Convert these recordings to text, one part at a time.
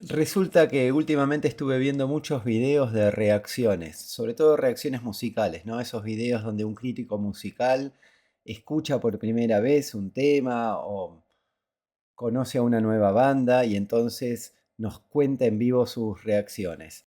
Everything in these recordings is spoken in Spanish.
Resulta que últimamente estuve viendo muchos videos de reacciones, sobre todo reacciones musicales, ¿no? Esos videos donde un crítico musical escucha por primera vez un tema o conoce a una nueva banda y entonces nos cuenta en vivo sus reacciones.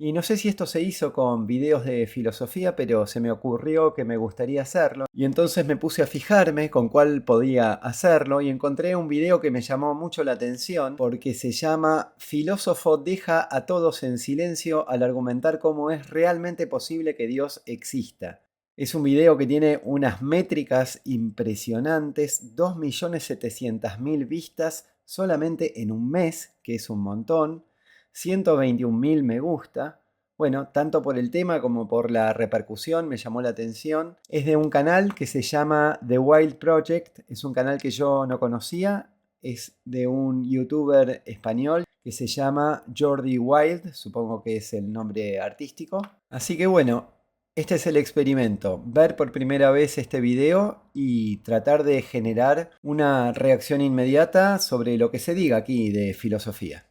Y no sé si esto se hizo con videos de filosofía, pero se me ocurrió que me gustaría hacerlo. Y entonces me puse a fijarme con cuál podía hacerlo y encontré un video que me llamó mucho la atención porque se llama Filósofo deja a todos en silencio al argumentar cómo es realmente posible que Dios exista. Es un video que tiene unas métricas impresionantes, 2.700.000 vistas solamente en un mes, que es un montón, 121.000 me gusta. Bueno, tanto por el tema como por la repercusión me llamó la atención. Es de un canal que se llama The Wild Project, es un canal que yo no conocía, es de un youtuber español que se llama Jordi Wild, supongo que es el nombre artístico. Así que bueno, este es el experimento, ver por primera vez este video y tratar de generar una reacción inmediata sobre lo que se diga aquí de filosofía.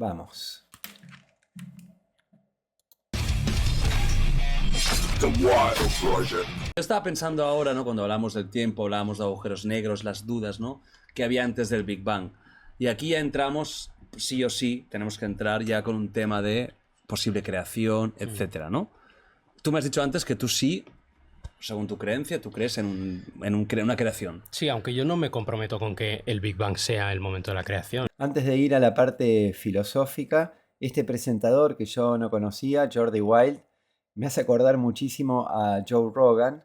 Vamos. Yo estaba pensando ahora, ¿no? Cuando hablamos del tiempo, hablábamos de agujeros negros, las dudas, ¿no? Que había antes del Big Bang. Y aquí ya entramos, sí o sí, tenemos que entrar ya con un tema de posible creación, etcétera, ¿no? Tú me has dicho antes que tú sí, según tu creencia, tú crees en una creación. Sí, aunque yo no me comprometo con que el Big Bang sea el momento de la creación. Antes de ir a la parte filosófica, este presentador que yo no conocía, Jordi Wild, me hace acordar muchísimo a Joe Rogan.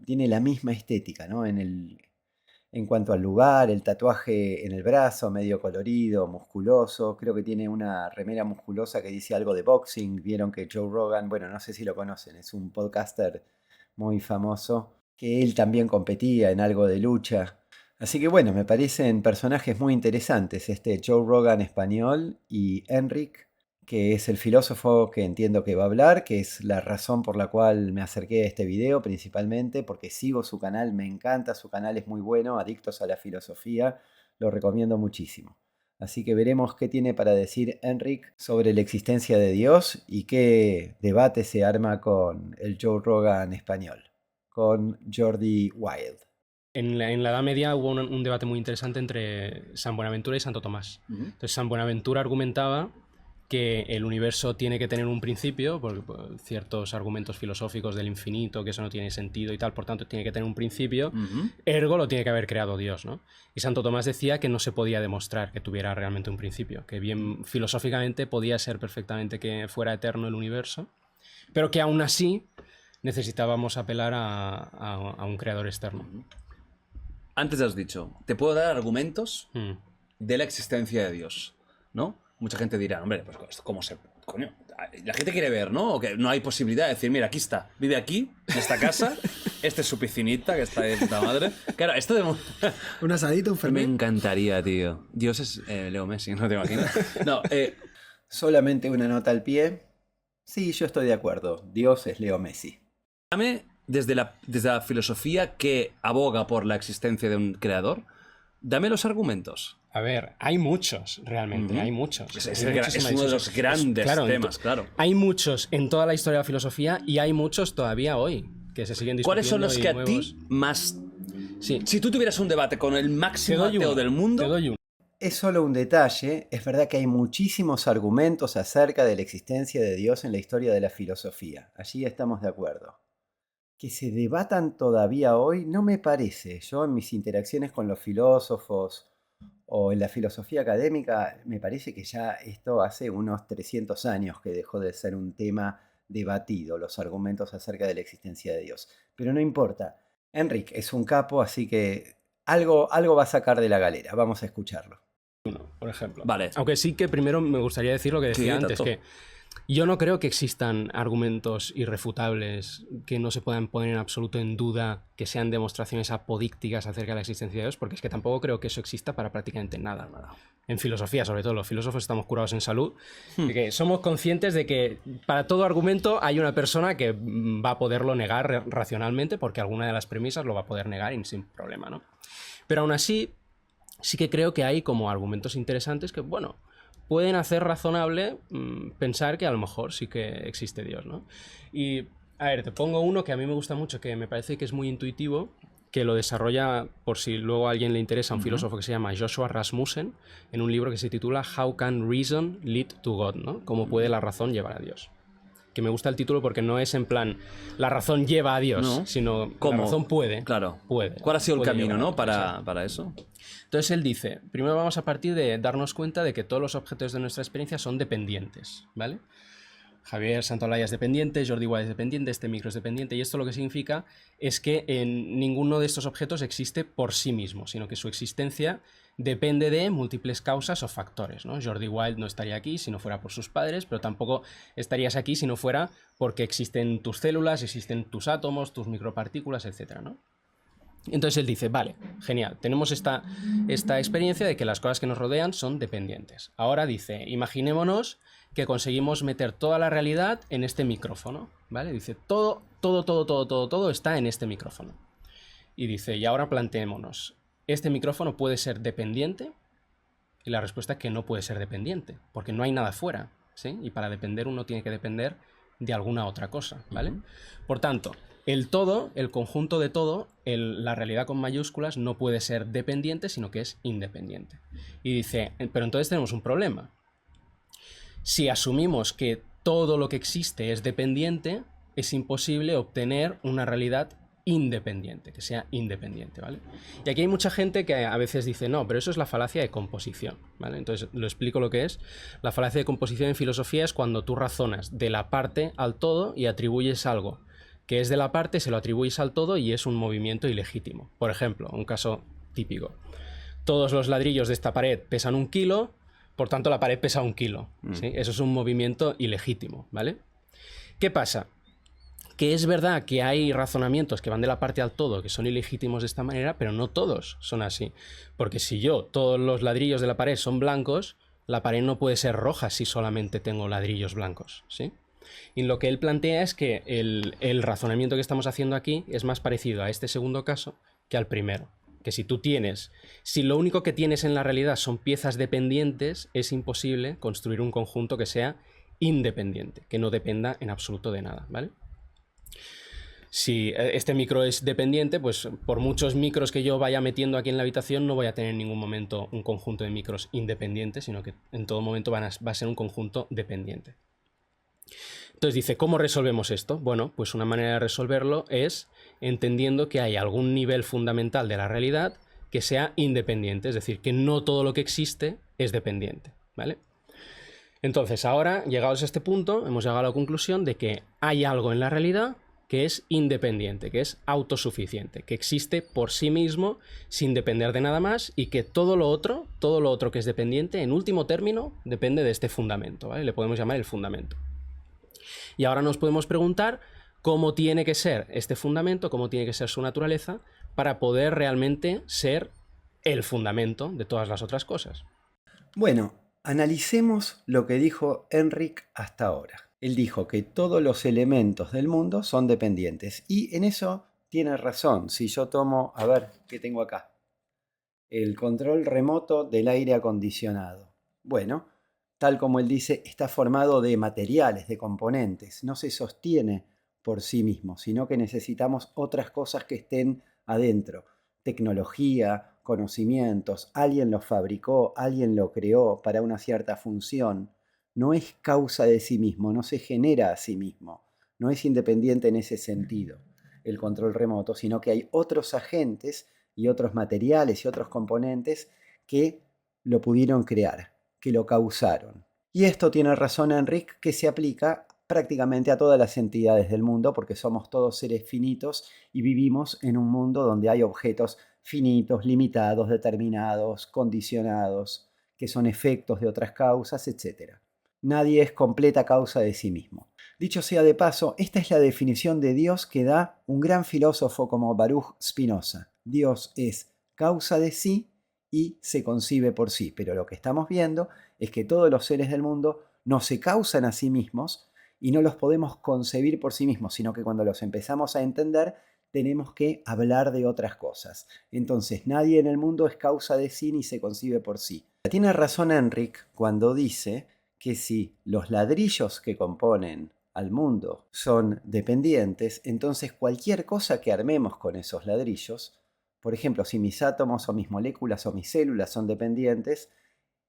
Tiene la misma estética, ¿no? En cuanto al lugar, el tatuaje en el brazo, medio colorido, musculoso. Creo que tiene una remera musculosa que dice algo de boxing. Vieron que Joe Rogan, bueno, no sé si lo conocen, es un podcaster muy famoso, que él también competía en algo de lucha. Así que bueno, me parecen personajes muy interesantes, este Joe Rogan español y Enric, que es el filósofo que entiendo que va a hablar, que es la razón por la cual me acerqué a este video principalmente, porque sigo su canal, me encanta, su canal es muy bueno, Adictos a la Filosofía, lo recomiendo muchísimo. Así que veremos qué tiene para decir Enric sobre la existencia de Dios y qué debate se arma con el Joe Rogan español, con Jordi Wild. En la Edad Media hubo un debate muy interesante entre San Buenaventura y Santo Tomás. Entonces San Buenaventura argumentaba que el universo tiene que tener un principio, por ciertos argumentos filosóficos del infinito, que eso no tiene sentido y tal, por tanto tiene que tener un principio, ergo lo tiene que haber creado Dios, ¿no? Y Santo Tomás decía que no se podía demostrar que tuviera realmente un principio, que bien filosóficamente podía ser perfectamente que fuera eterno el universo, pero que aún así necesitábamos apelar a un creador externo. Antes has dicho, te puedo dar argumentos de la existencia de Dios, ¿no? Mucha gente dirá, hombre, pues esto cómo se... Coño, la gente quiere ver, ¿no? O que no hay posibilidad de decir, mira, aquí está, vive aquí, en esta casa, esta es su piscinita, que está de puta madre. Claro, esto de... Un asadito, un Me fernet. encantaría, tío. Dios es Leo Messi, no te imaginas. No, Solamente una nota al pie. Sí, yo estoy de acuerdo. Dios es Leo Messi. dame desde la filosofía que aboga por la existencia de un creador, dame los argumentos. A ver, hay muchos, realmente, hay muchos. Es uno de los grandes temas, claro. Hay muchos en toda la historia de la filosofía y hay muchos todavía hoy que se siguen discutiendo. ¿Cuáles son los que nuevos... a ti más... Sí. Si tú tuvieras un debate con el máximo ateo del mundo... Te doy uno. Es solo un detalle, es verdad que hay muchísimos argumentos acerca de la existencia de Dios en la historia de la filosofía. Allí estamos de acuerdo. Que se debatan todavía hoy no me parece. Yo en mis interacciones con los filósofos o en la filosofía académica, me parece que ya esto hace unos 300 años que dejó de ser un tema debatido, los argumentos acerca de la existencia de Dios. Pero no importa. Enric es un capo, así que algo va a sacar de la galera. Vamos a escucharlo. Por ejemplo. Vale. Aunque sí que primero me gustaría decir lo que decía Sí, antes, tanto. que yo no creo que existan argumentos irrefutables que no se puedan poner en absoluto en duda, que sean demostraciones apodícticas acerca de la existencia de Dios, porque es que tampoco creo que eso exista para prácticamente nada. En filosofía, sobre todo, los filósofos estamos curados en salud, de que somos conscientes de que para todo argumento hay una persona que va a poderlo negar racionalmente, porque alguna de las premisas lo va a poder negar y sin problema, ¿no? Pero aún así, sí que creo que hay como argumentos interesantes que, bueno, pueden hacer razonable pensar que a lo mejor sí que existe Dios, ¿no? Y, a ver, te pongo uno que a mí me gusta mucho, que me parece que es muy intuitivo, que lo desarrolla, por si luego a alguien le interesa, un filósofo que se llama Joshua Rasmussen, en un libro que se titula How Can Reason Lead to God, ¿no? ¿Cómo puede la razón llevar a Dios? Que me gusta el título porque no es en plan la razón lleva a Dios, No. sino ¿Cómo? la razón puede. Claro. Puede. ¿Cuál ha sido el Puede camino, llevar a ¿no? Dios, Para eso. Entonces él dice, primero vamos a partir de darnos cuenta de que todos los objetos de nuestra experiencia son dependientes, ¿vale? Javier Santolaya es dependiente, Jordi Wild es dependiente, este micro es dependiente, y esto lo que significa es que ninguno de estos objetos existe por sí mismo, sino que su existencia depende de múltiples causas o factores, ¿no? Jordi Wild no estaría aquí si no fuera por sus padres, pero tampoco estarías aquí si no fuera porque existen tus células, existen tus átomos, tus micropartículas, etcétera, ¿no? Entonces él dice, vale, genial, tenemos esta experiencia de que las cosas que nos rodean son dependientes. Ahora dice, imaginémonos que conseguimos meter toda la realidad en este micrófono, ¿vale? Dice, todo está en este micrófono. Y dice, y ahora planteémonos, ¿este micrófono puede ser dependiente? Y la respuesta es que no puede ser dependiente, porque no hay nada fuera, ¿sí? Y para depender uno tiene que depender de alguna otra cosa, ¿vale? Por tanto, el todo, el conjunto de todo, la realidad con mayúsculas no puede ser dependiente, sino que es independiente. Y dice, pero entonces tenemos un problema. Si asumimos que todo lo que existe es dependiente, es imposible obtener una realidad independiente, que sea independiente, ¿vale? Y aquí hay mucha gente que a veces dice, no, pero eso es la falacia de composición, ¿vale? Entonces lo explico lo que es. La falacia de composición en filosofía es cuando tú razonas de la parte al todo y atribuyes algo que es de la parte, se lo atribuyes al todo y es un movimiento ilegítimo. Por ejemplo, un caso típico. Todos los ladrillos de esta pared pesan 1 kilo, por tanto la pared pesa 1 kilo, ¿sí? Eso es un movimiento ilegítimo, ¿vale? ¿Qué pasa? Que es verdad que hay razonamientos que van de la parte al todo que son ilegítimos de esta manera, pero no todos son así. Porque si todos los ladrillos de la pared son blancos, la pared no puede ser roja si solamente tengo ladrillos blancos, ¿sí? Y lo que él plantea es que el razonamiento que estamos haciendo aquí es más parecido a este segundo caso que al primero. Que si lo único que tienes en la realidad son piezas dependientes, es imposible construir un conjunto que sea independiente, que no dependa en absoluto de nada, ¿vale? Si este micro es dependiente, pues por muchos micros que yo vaya metiendo aquí en la habitación no voy a tener en ningún momento un conjunto de micros independientes, sino que en todo momento va a ser un conjunto dependiente. Entonces dice, ¿cómo resolvemos esto? Bueno, pues una manera de resolverlo es entendiendo que hay algún nivel fundamental de la realidad que sea independiente, es decir, que no todo lo que existe es dependiente, ¿vale? Entonces ahora, llegados a este punto, hemos llegado a la conclusión de que hay algo en la realidad que es independiente, que es autosuficiente, que existe por sí mismo sin depender de nada más y que todo lo otro que es dependiente, en último término, depende de este fundamento, ¿vale? Le podemos llamar el fundamento. Y ahora nos podemos preguntar cómo tiene que ser este fundamento, cómo tiene que ser su naturaleza para poder realmente ser el fundamento de todas las otras cosas. Bueno, analicemos lo que dijo Enric hasta ahora. Él dijo que todos los elementos del mundo son dependientes y en eso tiene razón. Si yo tomo, a ver, ¿qué tengo acá? El control remoto del aire acondicionado. Bueno, tal como él dice, está formado de materiales, de componentes. No se sostiene por sí mismo, sino que necesitamos otras cosas que estén adentro. Tecnología, conocimientos, alguien lo fabricó, alguien lo creó para una cierta función. No es causa de sí mismo, no se genera a sí mismo. No es independiente en ese sentido, el control remoto, sino que hay otros agentes y otros materiales y otros componentes que lo pudieron crear, que lo causaron. Y esto tiene razón Enric, que se aplica prácticamente a todas las entidades del mundo, porque somos todos seres finitos y vivimos en un mundo donde hay objetos finitos, limitados, determinados, condicionados, que son efectos de otras causas, etc. Nadie es completa causa de sí mismo. Dicho sea de paso, esta es la definición de Dios que da un gran filósofo como Baruch Spinoza. Dios es causa de sí y se concibe por sí, pero lo que estamos viendo es que todos los seres del mundo no se causan a sí mismos y no los podemos concebir por sí mismos, sino que cuando los empezamos a entender, tenemos que hablar de otras cosas. Entonces, nadie en el mundo es causa de sí ni se concibe por sí. Tiene razón Enric cuando dice que si los ladrillos que componen al mundo son dependientes, entonces cualquier cosa que armemos con esos ladrillos, por ejemplo, si mis átomos o mis moléculas o mis células son dependientes,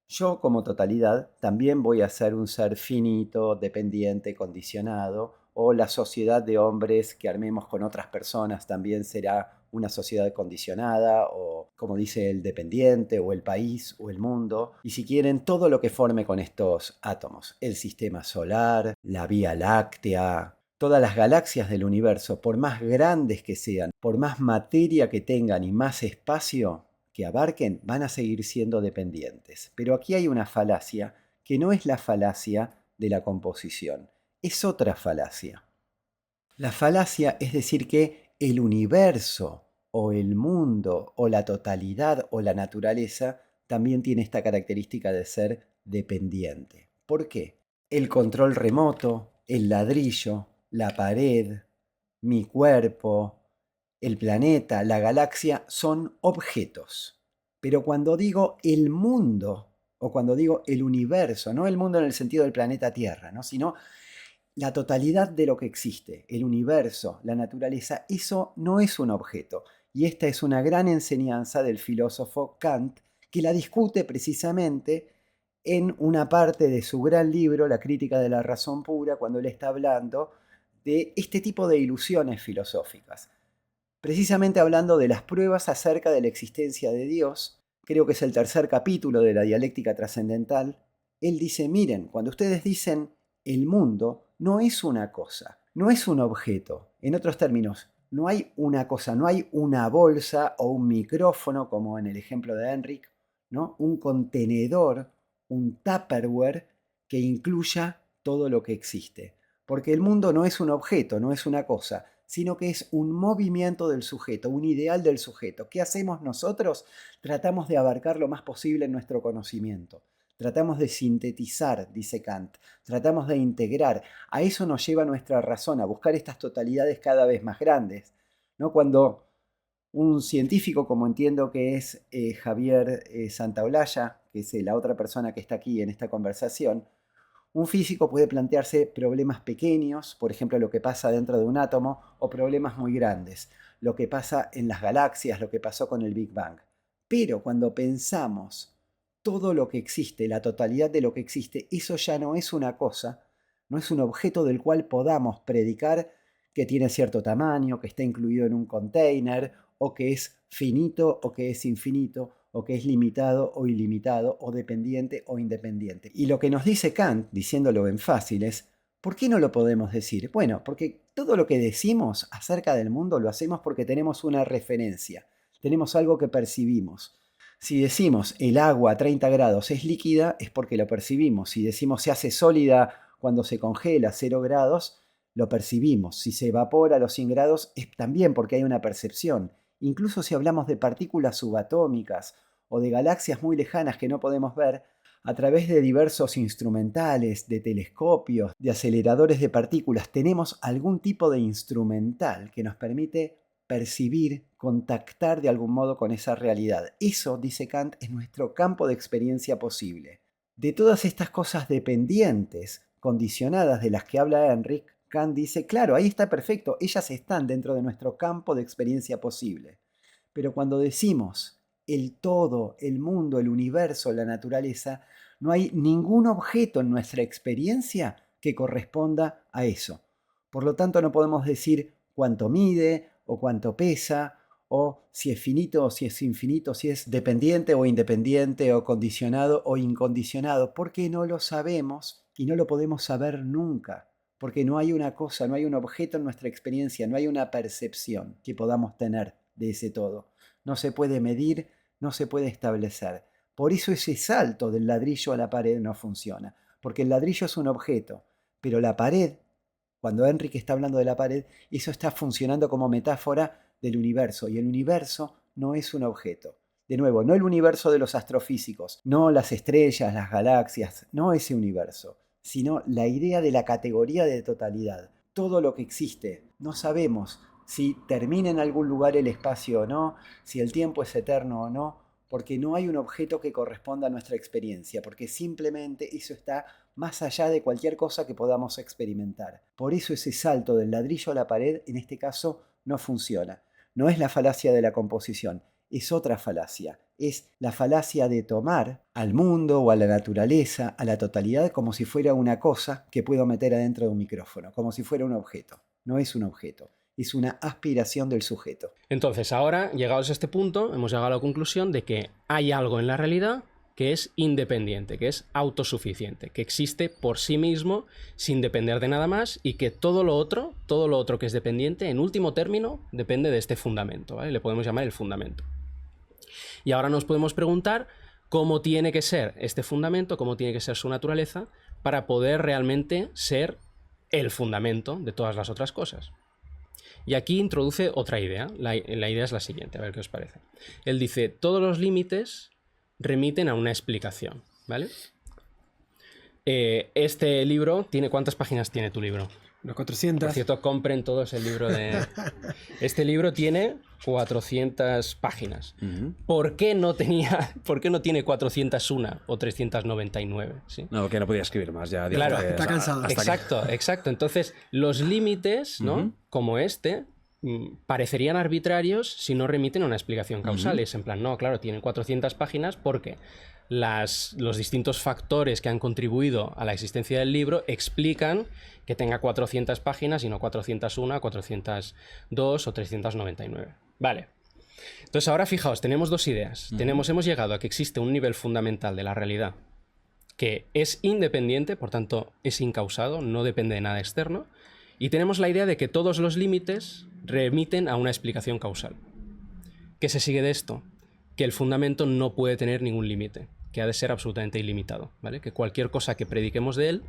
yo como totalidad también voy a ser un ser finito, dependiente, condicionado, o la sociedad de hombres que armemos con otras personas también será una sociedad condicionada, o como dice el dependiente, o el país, o el mundo, y si quieren todo lo que forme con estos átomos, el sistema solar, la Vía Láctea, todas las galaxias del universo, por más grandes que sean, por más materia que tengan y más espacio que abarquen, van a seguir siendo dependientes. Pero aquí hay una falacia que no es la falacia de la composición, es otra falacia. La falacia es decir que el universo o el mundo o la totalidad o la naturaleza también tiene esta característica de ser dependiente. ¿Por qué? El control remoto, el ladrillo, la pared, mi cuerpo, el planeta, la galaxia son objetos. Pero cuando digo el mundo o cuando digo el universo, no el mundo en el sentido del planeta Tierra, ¿no? Sino la totalidad de lo que existe, el universo, la naturaleza, eso no es un objeto. Y esta es una gran enseñanza del filósofo Kant, que la discute precisamente en una parte de su gran libro, La crítica de la razón pura, cuando él está hablando de este tipo de ilusiones filosóficas. Precisamente hablando de las pruebas acerca de la existencia de Dios, creo que es el tercer capítulo de la dialéctica trascendental, él dice, miren, cuando ustedes dicen el mundo, no es una cosa, no es un objeto. En otros términos, no hay una cosa, no hay una bolsa o un micrófono, como en el ejemplo de Enric, ¿no? Un contenedor, un Tupperware que incluya todo lo que existe. Porque el mundo no es un objeto, no es una cosa, sino que es un movimiento del sujeto, un ideal del sujeto. ¿Qué hacemos nosotros? Tratamos de abarcar lo más posible en nuestro conocimiento. Tratamos de sintetizar, dice Kant, tratamos de integrar. A eso nos lleva nuestra razón, a buscar estas totalidades cada vez más grandes, ¿no? Cuando un científico, como entiendo que es Javier Santaolalla, que es la otra persona que está aquí en esta conversación, un físico puede plantearse problemas pequeños, por ejemplo, lo que pasa dentro de un átomo, o problemas muy grandes, lo que pasa en las galaxias, lo que pasó con el Big Bang. Pero cuando pensamos todo lo que existe, la totalidad de lo que existe, eso ya no es una cosa, no es un objeto del cual podamos predicar que tiene cierto tamaño, que está incluido en un container, o que es finito o que es infinito, o que es limitado o ilimitado, o dependiente o independiente. Y lo que nos dice Kant, diciéndolo en fácil, es, ¿por qué no lo podemos decir? Bueno, porque todo lo que decimos acerca del mundo lo hacemos porque tenemos una referencia, tenemos algo que percibimos. Si decimos el agua a 30 grados es líquida, es porque lo percibimos. Si decimos se hace sólida cuando se congela a 0 grados, lo percibimos. Si se evapora a los 100 grados, es también porque hay una percepción. Incluso si hablamos de partículas subatómicas o de galaxias muy lejanas que no podemos ver, a través de diversos instrumentales, de telescopios, de aceleradores de partículas, tenemos algún tipo de instrumental que nos permite percibir, contactar de algún modo con esa realidad. Eso, dice Kant, es nuestro campo de experiencia posible. De todas estas cosas dependientes, condicionadas de las que habla Enric, Kant dice, claro, ahí está perfecto, ellas están dentro de nuestro campo de experiencia posible. Pero cuando decimos el todo, el mundo, el universo, la naturaleza, no hay ningún objeto en nuestra experiencia que corresponda a eso. Por lo tanto, no podemos decir cuánto mide o cuánto pesa, o si es finito o si es infinito, si es dependiente o independiente, o condicionado o incondicionado, porque no lo sabemos y no lo podemos saber nunca. Porque no hay una cosa, no hay un objeto en nuestra experiencia, no hay una percepción que podamos tener de ese todo. No se puede medir, no se puede establecer. Por eso ese salto del ladrillo a la pared no funciona, porque el ladrillo es un objeto, pero la pared, cuando Enrique está hablando de la pared, eso está funcionando como metáfora del universo, y el universo no es un objeto. De nuevo, no el universo de los astrofísicos, no las estrellas, las galaxias, no ese universo, sino la idea de la categoría de totalidad. Todo lo que existe, no sabemos si termina en algún lugar el espacio o no, si el tiempo es eterno o no, porque no hay un objeto que corresponda a nuestra experiencia, porque simplemente eso está más allá de cualquier cosa que podamos experimentar. Por eso ese salto del ladrillo a la pared, en este caso, no funciona. No es la falacia de la composición, es otra falacia. Es la falacia de tomar al mundo o a la naturaleza, a la totalidad, como si fuera una cosa que puedo meter adentro de un micrófono, como si fuera un objeto. No es un objeto, es una aspiración del sujeto. Entonces, ahora, llegados a este punto, hemos llegado a la conclusión de que hay algo en la realidad que es independiente, que es autosuficiente, que existe por sí mismo sin depender de nada más y que todo lo otro que es dependiente, en último término, depende de este fundamento, ¿vale? Le podemos llamar el fundamento. Y ahora nos podemos preguntar cómo tiene que ser este fundamento, cómo tiene que ser su naturaleza para poder realmente ser el fundamento de todas las otras cosas. Y aquí introduce otra idea. La idea es la siguiente, a ver qué os parece. Él dice, todos los límites remiten a una explicación, ¿vale? Este libro tiene... ¿Cuántas páginas tiene tu libro? Unos 400. Por cierto, compren todos el libro de... Este libro tiene 400 páginas. ¿Por qué no tiene 401 o 399? ¿Sí? No, que no podía escribir más ya. Claro, está cansado. Exacto. Entonces, los límites, ¿no? Como este, parecerían arbitrarios si no remiten a una explicación causal. Es en plan, no, claro, tienen 400 páginas porque los distintos factores que han contribuido a la existencia del libro explican que tenga 400 páginas y no 401, 402 o 399. Vale. Entonces ahora fijaos, tenemos dos ideas. Hemos llegado a que existe un nivel fundamental de la realidad que es independiente, por tanto es incausado, no depende de nada externo. Y tenemos la idea de que todos los límites remiten a una explicación causal. ¿Qué se sigue de esto? Que el fundamento no puede tener ningún límite, que ha de ser absolutamente ilimitado, ¿vale? Que cualquier cosa que prediquemos de él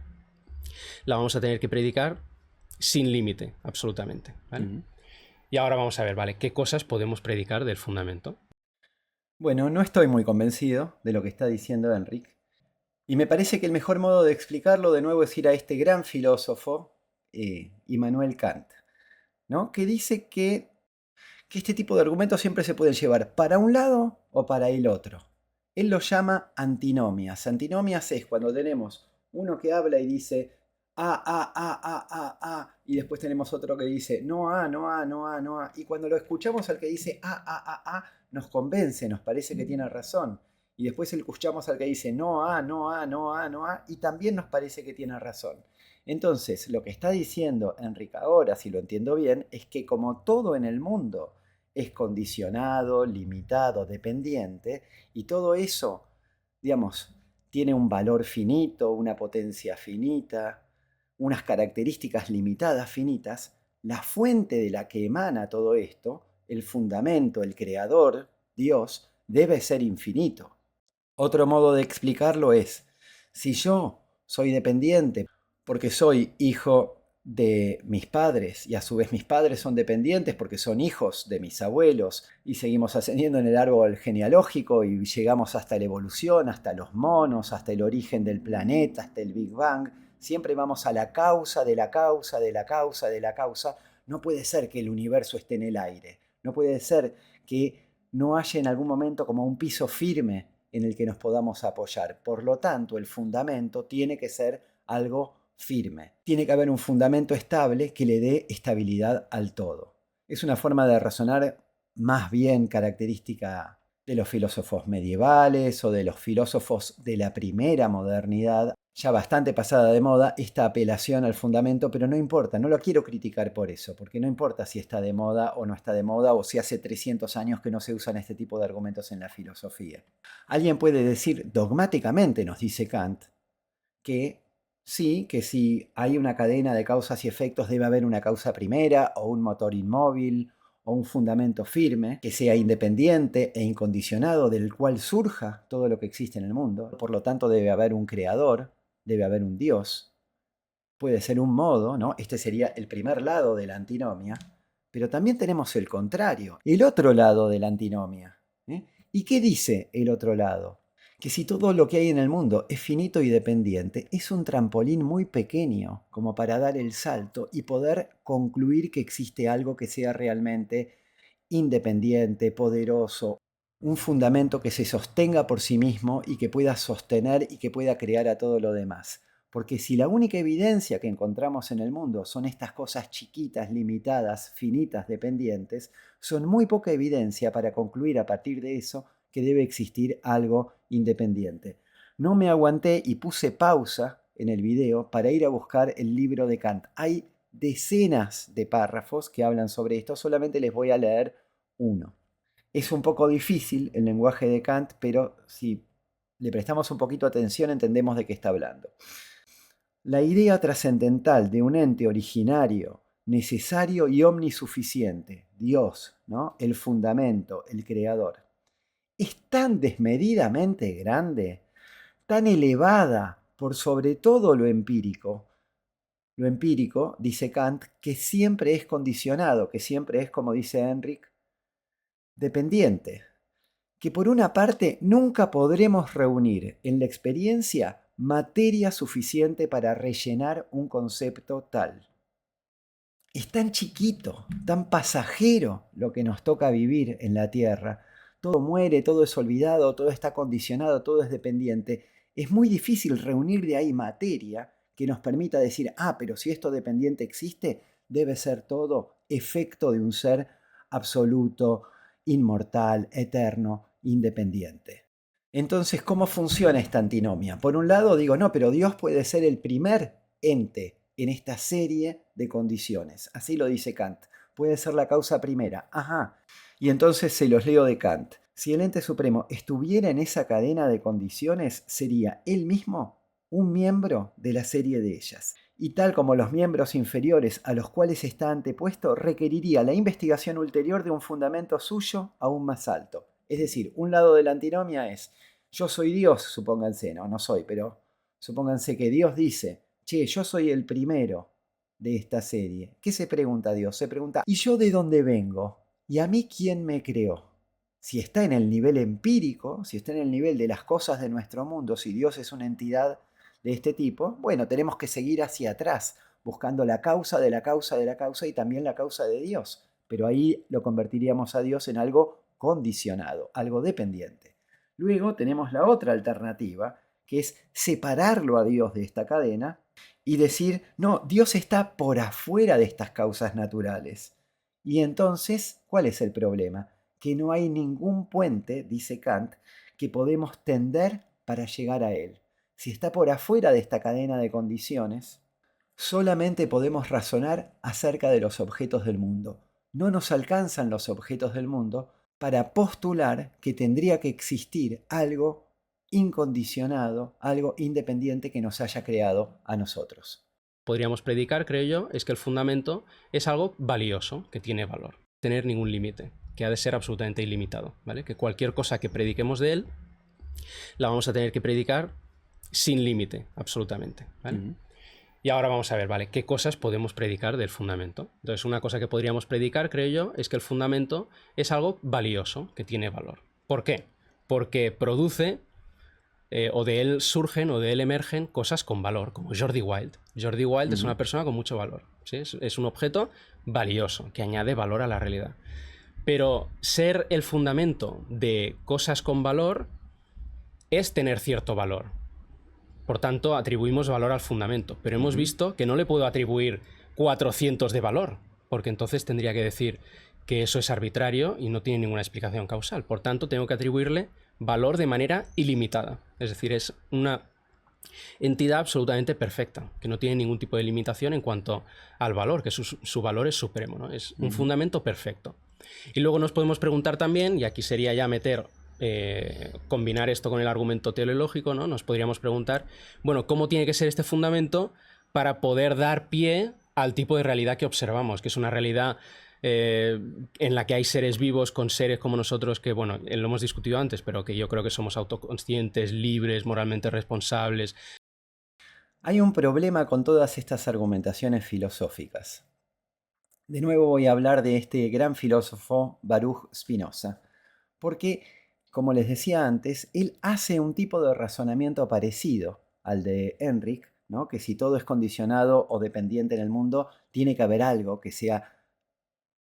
la vamos a tener que predicar sin límite, absolutamente, ¿vale? Y ahora vamos a ver, ¿vale? ¿Qué cosas podemos predicar del fundamento? Bueno, no estoy muy convencido de lo que está diciendo Enric. Y me parece que el mejor modo de explicarlo de nuevo es ir a este gran filósofo, Immanuel Kant, ¿no? Que dice que este tipo de argumentos siempre se pueden llevar para un lado o para el otro. Él lo llama antinomias. Antinomias es cuando tenemos uno que habla y dice y después tenemos otro que dice no a, y cuando lo escuchamos al que dice nos convence, nos parece que tiene razón, y después escuchamos al que dice no a, y también nos parece que tiene razón. Entonces, lo que está diciendo Enric ahora, si lo entiendo bien, es que como todo en el mundo es condicionado, limitado, dependiente, y todo eso, digamos, tiene un valor finito, una potencia finita, unas características limitadas, finitas, la fuente de la que emana todo esto, el fundamento, el creador, Dios, debe ser infinito. Otro modo de explicarlo es, si yo soy dependiente porque soy hijo de mis padres y a su vez mis padres son dependientes porque son hijos de mis abuelos y seguimos ascendiendo en el árbol genealógico y llegamos hasta la evolución, hasta los monos, hasta el origen del planeta, hasta el Big Bang, siempre vamos a la causa de la causa de la causa de la causa. No puede ser que el universo esté en el aire, no puede ser que no haya en algún momento como un piso firme en el que nos podamos apoyar. Por lo tanto, el fundamento tiene que ser algo firme. Tiene que haber un fundamento estable que le dé estabilidad al todo. Es una forma de razonar más bien característica de los filósofos medievales o de los filósofos de la primera modernidad, ya bastante pasada de moda, esta apelación al fundamento, pero no importa, no lo quiero criticar por eso, porque no importa si está de moda o no está de moda, o si hace 300 años que no se usan este tipo de argumentos en la filosofía. Alguien puede decir dogmáticamente, nos dice Kant, que sí, que si hay una cadena de causas y efectos debe haber una causa primera o un motor inmóvil o un fundamento firme que sea independiente e incondicionado del cual surja todo lo que existe en el mundo. Por lo tanto debe haber un creador, debe haber un Dios. Puede ser un modo, ¿no? Este sería el primer lado de la antinomia, pero también tenemos el contrario, el otro lado de la antinomia. ¿Y qué dice el otro lado? que si todo lo que hay en el mundo es finito y dependiente, es un trampolín muy pequeño como para dar el salto y poder concluir que existe algo que sea realmente independiente, poderoso, un fundamento que se sostenga por sí mismo y que pueda sostener y que pueda crear a todo lo demás. Porque si la única evidencia que encontramos en el mundo son estas cosas chiquitas, limitadas, finitas, dependientes, son muy poca evidencia para concluir a partir de eso que debe existir algo independiente. No me aguanté y puse pausa en el video para ir a buscar el libro de Kant. Hay decenas de párrafos que hablan sobre esto, solamente les voy a leer uno. Es un poco difícil el lenguaje de Kant, pero si le prestamos un poquito atención entendemos de qué está hablando. La idea trascendental de un ente originario, necesario y omnisuficiente, Dios, ¿no? El fundamento, el creador, es tan desmedidamente grande, tan elevada por sobre todo lo empírico. Lo empírico, dice Kant, que siempre es condicionado, que siempre es, como dice Enric, dependiente. Que por una parte nunca podremos reunir en la experiencia materia suficiente para rellenar un concepto tal. Es tan chiquito, tan pasajero lo que nos toca vivir en la Tierra. Todo muere, todo es olvidado, todo está condicionado, todo es dependiente. Es muy difícil reunir de ahí materia que nos permita decir, pero si esto dependiente existe, debe ser todo efecto de un ser absoluto, inmortal, eterno, independiente. Entonces, ¿cómo funciona esta antinomia? Por un lado digo, no, pero Dios puede ser el primer ente en esta serie de condiciones. Así lo dice Kant. Puede ser la causa primera. Ajá. Y entonces se los leo de Kant. Si el ente supremo estuviera en esa cadena de condiciones, sería él mismo un miembro de la serie de ellas. Y tal como los miembros inferiores a los cuales está antepuesto, requeriría la investigación ulterior de un fundamento suyo aún más alto. Es decir, un lado de la antinomia es, yo soy Dios, supónganse, no soy, pero supónganse que Dios dice, che, yo soy el primero de esta serie. ¿Qué se pregunta Dios? Se pregunta, ¿y yo de dónde vengo? ¿Y a mí quién me creó? Si está en el nivel empírico, si está en el nivel de las cosas de nuestro mundo, si Dios es una entidad de este tipo, bueno, tenemos que seguir hacia atrás, buscando la causa de la causa de la causa y también la causa de Dios. Pero ahí lo convertiríamos a Dios en algo condicionado, algo dependiente. Luego tenemos la otra alternativa, que es separarlo a Dios de esta cadena y decir, no, Dios está por afuera de estas causas naturales. Y entonces, ¿cuál es el problema? Que no hay ningún puente, dice Kant, que podemos tender para llegar a él. Si está por afuera de esta cadena de condiciones, solamente podemos razonar acerca de los objetos del mundo. No nos alcanzan los objetos del mundo para postular que tendría que existir algo incondicionado, algo independiente que nos haya creado a nosotros. Podríamos predicar, creo yo, es que el fundamento es algo valioso, que tiene valor, no tener ningún límite, que ha de ser absolutamente ilimitado, ¿vale? Que cualquier cosa que prediquemos de él la vamos a tener que predicar sin límite, absolutamente, ¿vale? Y ahora vamos a ver, ¿vale? ¿Qué cosas podemos predicar del fundamento? Entonces, una cosa que podríamos predicar, creo yo, es que el fundamento es algo valioso, que tiene valor. ¿Por qué? Porque produce, o de él surgen, o de él emergen cosas con valor, como Jordi Wild. Jordi Wild es una persona con mucho valor, ¿sí? Es un objeto valioso, que añade valor a la realidad. Pero ser el fundamento de cosas con valor es tener cierto valor. Por tanto, atribuimos valor al fundamento, pero hemos visto que no le puedo atribuir 400 de valor, porque entonces tendría que decir que eso es arbitrario y no tiene ninguna explicación causal. Por tanto, tengo que atribuirle valor de manera ilimitada. Es decir, es una entidad absolutamente perfecta, que no tiene ningún tipo de limitación en cuanto al valor, que su valor es supremo, ¿no? Es un fundamento perfecto. Y luego nos podemos preguntar también, y aquí sería ya combinar esto con el argumento teleológico, ¿no? Nos podríamos preguntar, bueno, ¿cómo tiene que ser este fundamento para poder dar pie al tipo de realidad que observamos? Que es una realidad en la que hay seres vivos con seres como nosotros que, bueno, lo hemos discutido antes, pero que yo creo que somos autoconscientes, libres, moralmente responsables. Hay un problema con todas estas argumentaciones filosóficas. De nuevo voy a hablar de este gran filósofo Baruch Spinoza, porque como les decía antes, él hace un tipo de razonamiento parecido al de Enric, ¿no? Que si todo es condicionado o dependiente en el mundo, tiene que haber algo que sea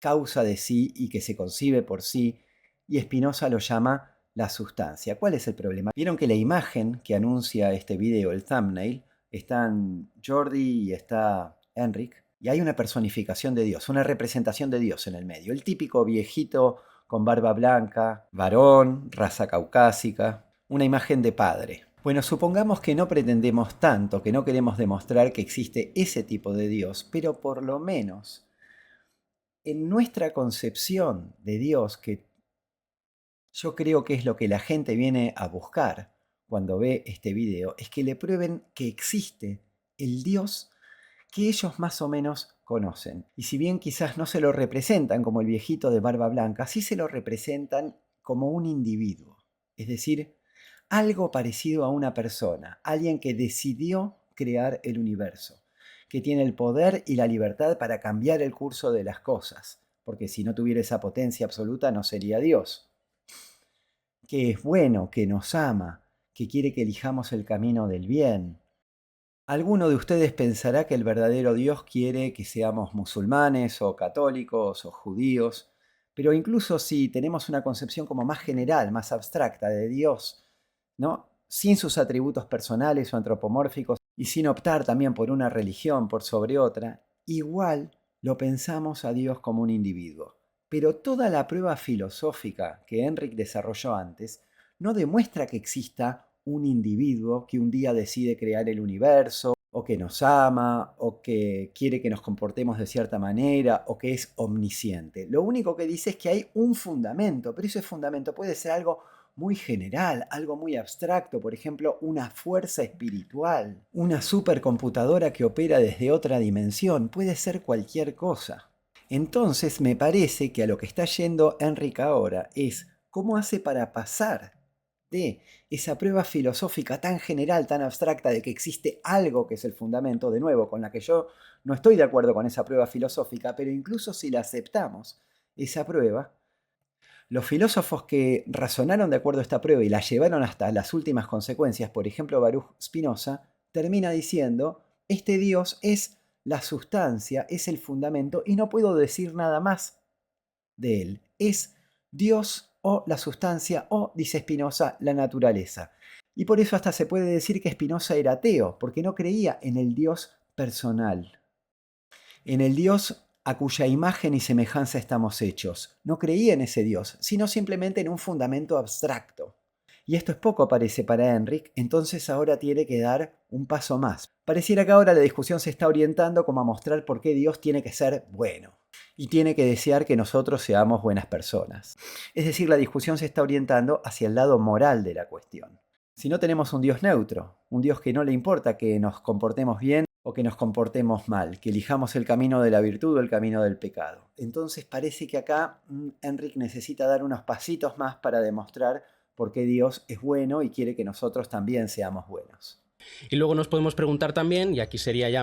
causa de sí y que se concibe por sí, y Spinoza lo llama la sustancia. ¿Cuál es el problema? Vieron que la imagen que anuncia este video, el thumbnail, están Jordi y está Enric, y hay una personificación de Dios, una representación de Dios en el medio. El típico viejito con barba blanca, varón, raza caucásica, una imagen de padre. Bueno, supongamos que no pretendemos tanto, que no queremos demostrar que existe ese tipo de Dios, pero por lo menos en nuestra concepción de Dios, que yo creo que es lo que la gente viene a buscar cuando ve este video, es que le prueben que existe el Dios que ellos más o menos conocen. Y si bien quizás no se lo representan como el viejito de barba blanca, sí se lo representan como un individuo. Es decir, algo parecido a una persona, alguien que decidió crear el universo, que tiene el poder y la libertad para cambiar el curso de las cosas, porque si no tuviera esa potencia absoluta no sería Dios, que es bueno, que nos ama, que quiere que elijamos el camino del bien. Alguno de ustedes pensará que el verdadero Dios quiere que seamos musulmanes o católicos o judíos, pero incluso si tenemos una concepción como más general, más abstracta de Dios, ¿no? Sin sus atributos personales o antropomórficos y sin optar también por una religión por sobre otra, igual lo pensamos a Dios como un individuo. Pero toda la prueba filosófica que Enric desarrolló antes no demuestra que exista un individuo que un día decide crear el universo, o que nos ama, o que quiere que nos comportemos de cierta manera, o que es omnisciente. Lo único que dice es que hay un fundamento, pero ese fundamento puede ser algo muy general, algo muy abstracto, por ejemplo, una fuerza espiritual, una supercomputadora que opera desde otra dimensión, puede ser cualquier cosa. Entonces me parece que a lo que está yendo Enric ahora es cómo hace para pasar de esa prueba filosófica tan general, tan abstracta de que existe algo que es el fundamento, de nuevo, con la que yo no estoy de acuerdo con esa prueba filosófica, pero incluso si la aceptamos, esa prueba, los filósofos que razonaron de acuerdo a esta prueba y la llevaron hasta las últimas consecuencias, por ejemplo Baruch Spinoza, termina diciendo, este Dios es la sustancia, es el fundamento y no puedo decir nada más de él. Es Dios o la sustancia o, dice Spinoza, la naturaleza. Y por eso hasta se puede decir que Spinoza era ateo, porque no creía en el Dios personal, en el Dios a cuya imagen y semejanza estamos hechos. No creía en ese Dios, sino simplemente en un fundamento abstracto. Y esto es poco, parece, para Enric, entonces ahora tiene que dar un paso más. Pareciera que ahora la discusión se está orientando como a mostrar por qué Dios tiene que ser bueno y tiene que desear que nosotros seamos buenas personas. Es decir, la discusión se está orientando hacia el lado moral de la cuestión. Si no tenemos un Dios neutro, un Dios que no le importa que nos comportemos bien o que nos comportemos mal, que elijamos el camino de la virtud o el camino del pecado. Entonces parece que acá Enric necesita dar unos pasitos más para demostrar por qué Dios es bueno y quiere que nosotros también seamos buenos. Y luego nos podemos preguntar también, y aquí sería ya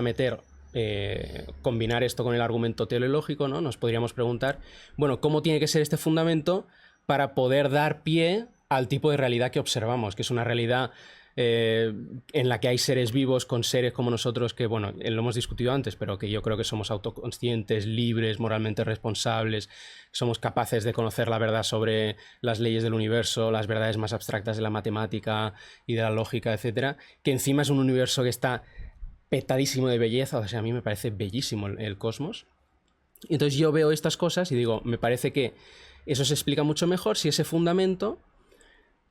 combinar esto con el argumento teleológico, ¿no? Nos podríamos preguntar, bueno, ¿cómo tiene que ser este fundamento para poder dar pie al tipo de realidad que observamos? Que es una realidad en la que hay seres vivos con seres como nosotros que, bueno, lo hemos discutido antes, pero que yo creo que somos autoconscientes, libres, moralmente responsables, somos capaces de conocer la verdad sobre las leyes del universo, las verdades más abstractas de la matemática y de la lógica, etcétera, que encima es un universo que está petadísimo de belleza, o sea, a mí me parece bellísimo el cosmos. Y entonces yo veo estas cosas y digo, me parece que eso se explica mucho mejor si ese fundamento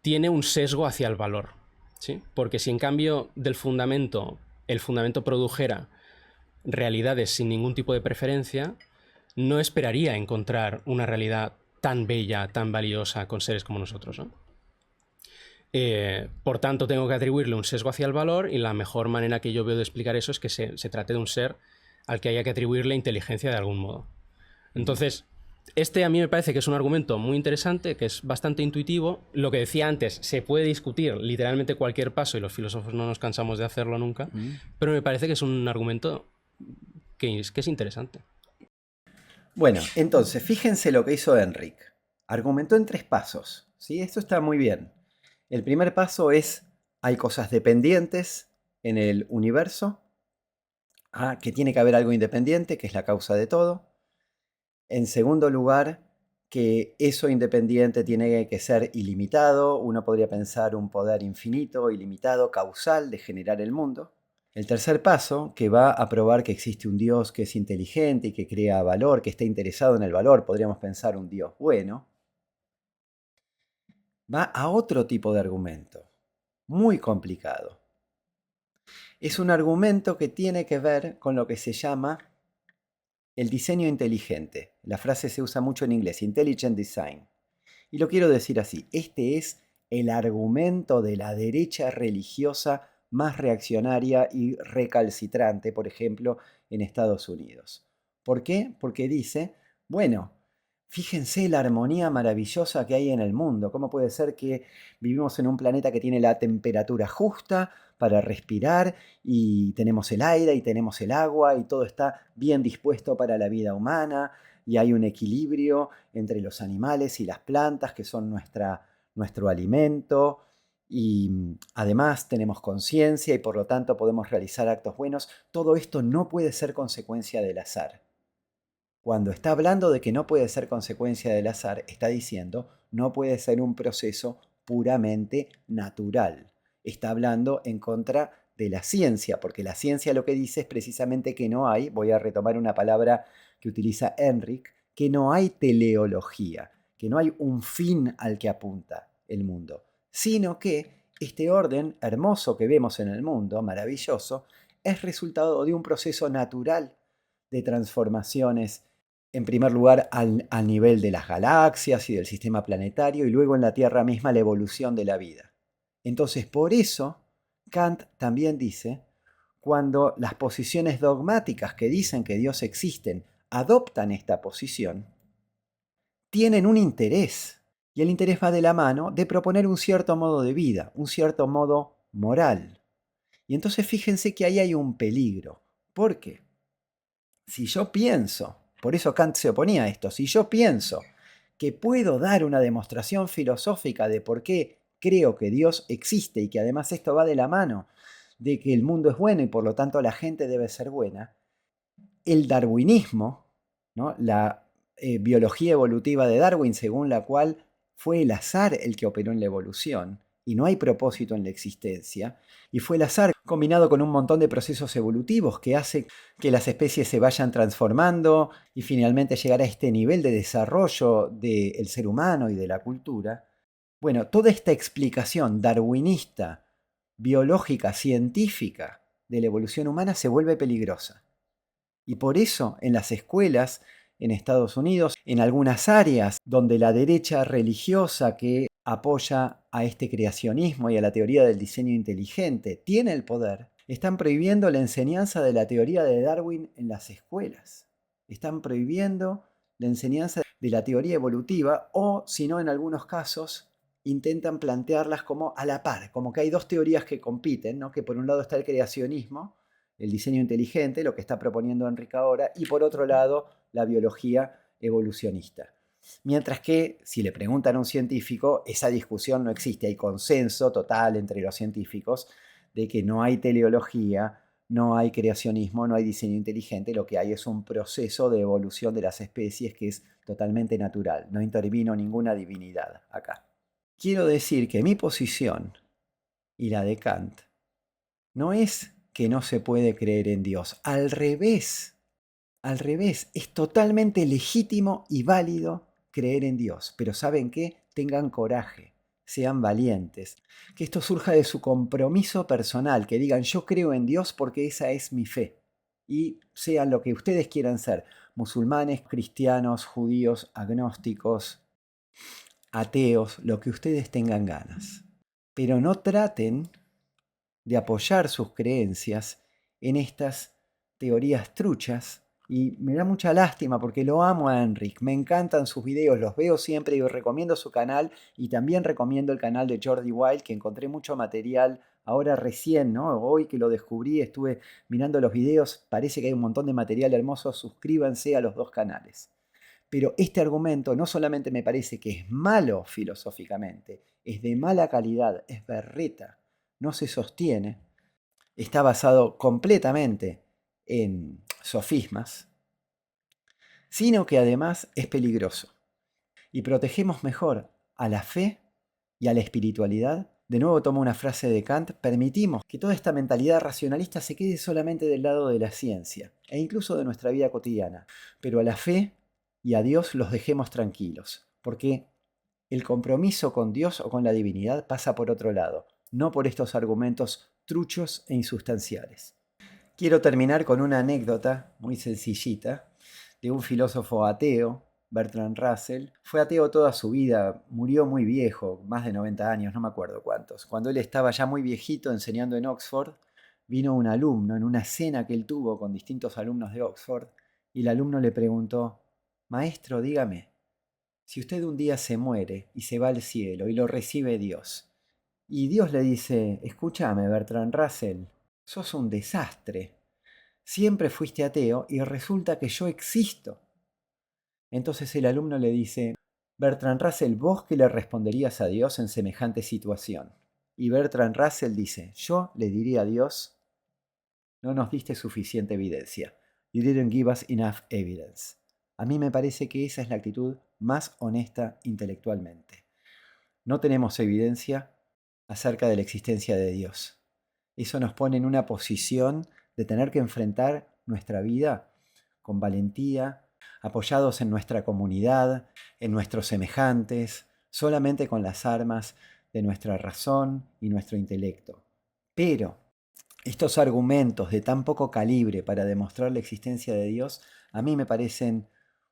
tiene un sesgo hacia el valor, ¿sí? Porque si en cambio el fundamento produjera realidades sin ningún tipo de preferencia, no esperaría encontrar una realidad tan bella, tan valiosa con seres como nosotros, ¿no? Por tanto, tengo que atribuirle un sesgo hacia el valor y la mejor manera que yo veo de explicar eso es que se trate de un ser al que haya que atribuirle inteligencia de algún modo. Entonces, este a mí me parece que es un argumento muy interesante, que es bastante intuitivo. Lo que decía antes, se puede discutir literalmente cualquier paso y los filósofos no nos cansamos de hacerlo nunca, pero me parece que es un argumento que es interesante. Bueno, entonces, fíjense lo que hizo Enric. Argumentó en 3 pasos, ¿sí? Esto está muy bien. El primer paso es, hay cosas dependientes en el universo, que tiene que haber algo independiente, que es la causa de todo. En segundo lugar, que eso independiente tiene que ser ilimitado. Uno podría pensar un poder infinito, ilimitado, causal de generar el mundo. El tercer paso, que va a probar que existe un Dios que es inteligente y que crea valor, que está interesado en el valor, podríamos pensar un Dios bueno, va a otro tipo de argumento, muy complicado. Es un argumento que tiene que ver con lo que se llama el diseño inteligente. La frase se usa mucho en inglés, intelligent design. Y lo quiero decir así, este es el argumento de la derecha religiosa más reaccionaria y recalcitrante, por ejemplo, en Estados Unidos. ¿Por qué? Porque dice, bueno, fíjense la armonía maravillosa que hay en el mundo. ¿Cómo puede ser que vivimos en un planeta que tiene la temperatura justa para respirar y tenemos el aire y tenemos el agua y todo está bien dispuesto para la vida humana y hay un equilibrio entre los animales y las plantas que son nuestro alimento y además tenemos conciencia y por lo tanto podemos realizar actos buenos? Todo esto no puede ser consecuencia del azar. Cuando está hablando de que no puede ser consecuencia del azar, está diciendo no puede ser un proceso puramente natural. Está hablando en contra de la ciencia, porque la ciencia lo que dice es precisamente que no hay, voy a retomar una palabra que utiliza Enric, que no hay teleología, que no hay un fin al que apunta el mundo, sino que este orden hermoso que vemos en el mundo, maravilloso, es resultado de un proceso natural de transformaciones, en primer lugar al nivel de las galaxias y del sistema planetario, y luego en la Tierra misma la evolución de la vida. Entonces, por eso, Kant también dice, cuando las posiciones dogmáticas que dicen que Dios existe adoptan esta posición, tienen un interés, y el interés va de la mano de proponer un cierto modo de vida, un cierto modo moral. Y entonces fíjense que ahí hay un peligro. ¿Por qué? Si yo pienso, por eso Kant se oponía a esto, si yo pienso que puedo dar una demostración filosófica de por qué creo que Dios existe y que además esto va de la mano de que el mundo es bueno y por lo tanto la gente debe ser buena, el darwinismo, ¿no? La biología evolutiva de Darwin, según la cual fue el azar el que operó en la evolución y no hay propósito en la existencia, y fue el azar combinado con un montón de procesos evolutivos que hace que las especies se vayan transformando y finalmente llegar a este nivel de desarrollo del ser humano y de la cultura. Bueno, toda esta explicación darwinista, biológica, científica de la evolución humana se vuelve peligrosa. Y por eso en las escuelas en Estados Unidos, en algunas áreas donde la derecha religiosa que apoya a este creacionismo y a la teoría del diseño inteligente tiene el poder, están prohibiendo la enseñanza de la teoría de Darwin en las escuelas. Están prohibiendo la enseñanza de la teoría evolutiva o, si no, en algunos casos, intentan plantearlas como a la par, como que hay dos teorías que compiten, ¿no? Que por un lado está el creacionismo, el diseño inteligente, lo que está proponiendo Enrique ahora, y por otro lado, la biología evolucionista. Mientras que, si le preguntan a un científico, esa discusión no existe, hay consenso total entre los científicos de que no hay teleología, no hay creacionismo, no hay diseño inteligente, lo que hay es un proceso de evolución de las especies que es totalmente natural, no intervino ninguna divinidad acá. Quiero decir que mi posición y la de Kant no es que no se puede creer en Dios, al revés, es totalmente legítimo y válido creer en Dios, pero ¿saben qué? Tengan coraje, sean valientes, que esto surja de su compromiso personal, que digan yo creo en Dios porque esa es mi fe, y sean lo que ustedes quieran ser, musulmanes, cristianos, judíos, agnósticos, ateos, lo que ustedes tengan ganas, pero no traten de apoyar sus creencias en estas teorías truchas. Y me da mucha lástima porque lo amo a Enric, me encantan sus videos, los veo siempre y recomiendo su canal y también recomiendo el canal de Jordi Wild, que encontré mucho material ahora recién, ¿no? Hoy que lo descubrí, estuve mirando los videos, parece que hay un montón de material hermoso, suscríbanse a los dos canales. Pero este argumento no solamente me parece que es malo filosóficamente, es de mala calidad, es berreta, no se sostiene, está basado completamente en sofismas, sino que además es peligroso. Y protegemos mejor a la fe y a la espiritualidad. De nuevo tomo una frase de Kant: permitimos que toda esta mentalidad racionalista se quede solamente del lado de la ciencia, e incluso de nuestra vida cotidiana, pero a la fe y a Dios los dejemos tranquilos, porque el compromiso con Dios o con la divinidad pasa por otro lado, no por estos argumentos truchos e insustanciales. Quiero terminar con una anécdota muy sencillita de un filósofo ateo, Bertrand Russell. Fue ateo toda su vida, murió muy viejo, más de 90 años, no me acuerdo cuántos. Cuando él estaba ya muy viejito enseñando en Oxford, vino un alumno en una cena que él tuvo con distintos alumnos de Oxford, y el alumno le preguntó: maestro, dígame, si usted un día se muere y se va al cielo y lo recibe Dios, y Dios le dice: escúchame, Bertrand Russell, sos un desastre, siempre fuiste ateo y resulta que yo existo. Entonces el alumno le dice: Bertrand Russell, ¿vos qué le responderías a Dios en semejante situación? Y Bertrand Russell dice: yo le diría a Dios: no nos diste suficiente evidencia. You didn't give us enough evidence. A mí me parece que esa es la actitud más honesta intelectualmente. No tenemos evidencia acerca de la existencia de Dios. Eso nos pone en una posición de tener que enfrentar nuestra vida con valentía, apoyados en nuestra comunidad, en nuestros semejantes, solamente con las armas de nuestra razón y nuestro intelecto. Pero estos argumentos de tan poco calibre para demostrar la existencia de Dios, a mí me parecen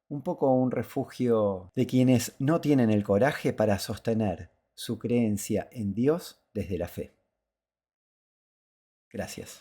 un poco un refugio de quienes no tienen el coraje para sostener su creencia en Dios desde la fe. Gracias.